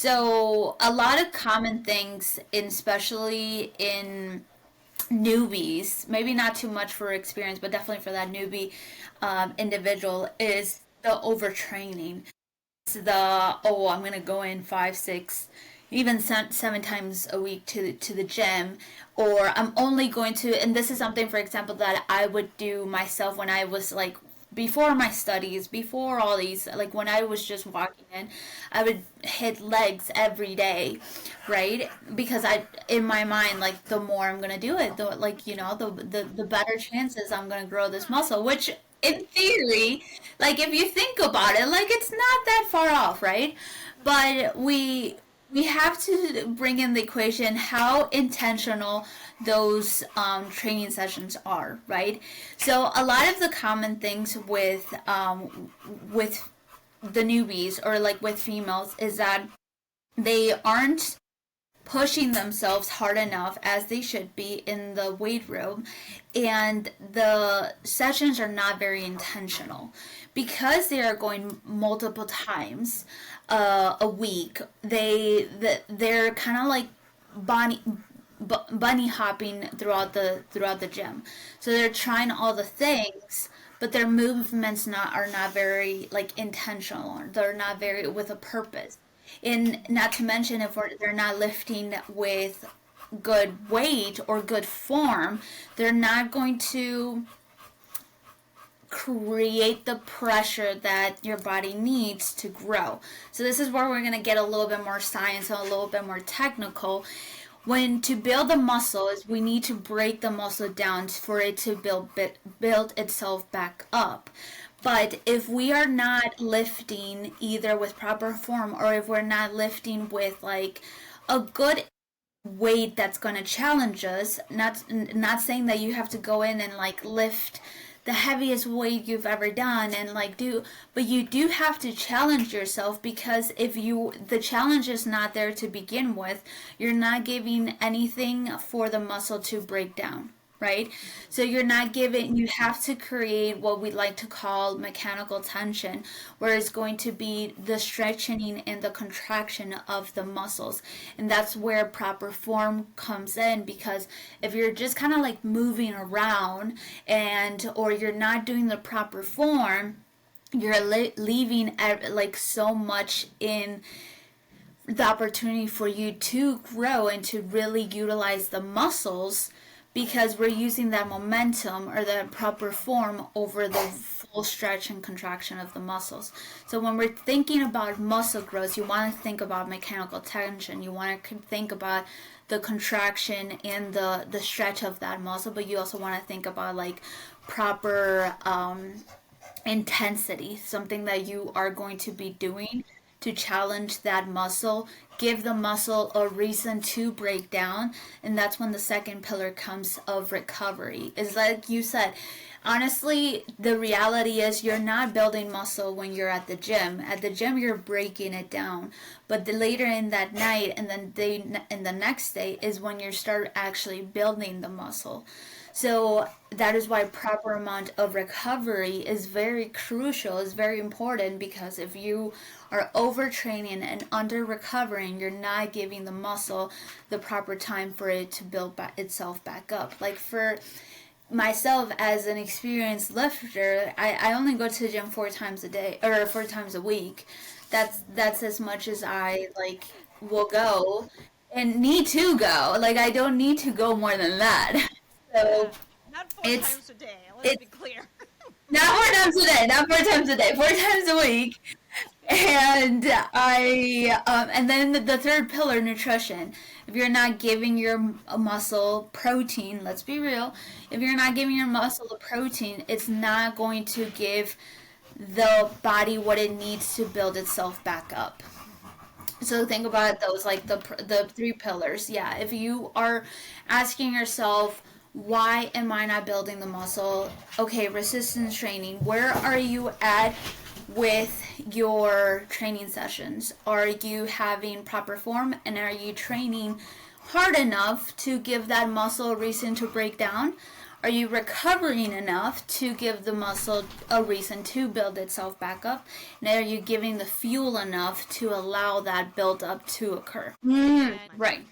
So a lot of common things, especially in newbies, maybe not too much for experience, but definitely for that newbie individual, is the overtraining. It's the, oh, I'm gonna go in 5, 6, even 7 times a week to the gym, or I'm only going to. And this is something, for example, that I would do myself when I was like before my studies, before all these, like when I was just walking in, I would hit legs every day, right? Because I, in my mind, like the more I'm gonna do it, the like the better chances I'm gonna grow this muscle. Which, in theory, like if you think about it, like it's not that far off, right? But we have to bring in the equation how intentional those training sessions are, right? So a lot of the common things with the newbies, or like with females, is that they aren't pushing themselves hard enough as they should be in the weight room, and the sessions are not very intentional because they are going multiple times a week. They're kind of like bunny bunny hopping throughout the gym, so they're trying all the things, but their movements are not very like intentional, or they're not very with a purpose. And not to mention, if they're not lifting with good weight or good form, they're not going to create the pressure that your body needs to grow. So this is where we're going to get a little bit more science and a little bit more technical. When to build the muscle is we need to break the muscle down for it to build itself back up. But if we are not lifting either with proper form, or if we're not lifting with like a good weight that's going to challenge us, not saying that you have to go in and like lift the heaviest weight you've ever done and like do, but you do have to challenge yourself, because if the challenge is not there to begin with, you're not giving anything for the muscle to break down, right? So you have to create what we like to call mechanical tension, where it's going to be the stretching and the contraction of the muscles. And that's where proper form comes in, because if you're just kind of like moving around, or you're not doing the proper form, you're leaving like so much in the opportunity for you to grow and to really utilize the muscles, because we're using that momentum or the proper form over the full stretch and contraction of the muscles. So when we're thinking about muscle growth, you want to think about mechanical tension. You want to think about the contraction and the stretch of that muscle, but you also want to think about like proper intensity, something that you are going to be doing to challenge that muscle, give the muscle a reason to break down. And that's when the second pillar comes of recovery. Is like you said, honestly, the reality is you're not building muscle when you're at the gym. At the gym, you're breaking it down. But later in that night and then the next day is when you start actually building the muscle. So that is why proper amount of recovery is very crucial, is very important, because if you are overtraining and under recovering, you're not giving the muscle the proper time for it to build itself back up. Like for myself as an experienced lifter, I only go to the gym 4 times a day, or 4 times a week. That's as much as I like will go and need to go. Like I don't need to go more than that. So Yeah, not four it's times a day. Let's be it's clear. not 4 times a day, not 4 times a day, 4 times a week. And and then the third pillar, nutrition. If you're not giving your muscle protein, let's be real, if you're not giving your muscle the protein, it's not going to give the body what it needs to build itself back up. So think about those, like the three pillars. Yeah, if you are asking yourself, why am I not building the muscle? Okay, resistance training. Where are you at with your training sessions? Are you having proper form, and are you training hard enough to give that muscle a reason to break down? Are you recovering enough to give the muscle a reason to build itself back up? And are you giving the fuel enough to allow that build up to occur? And Right.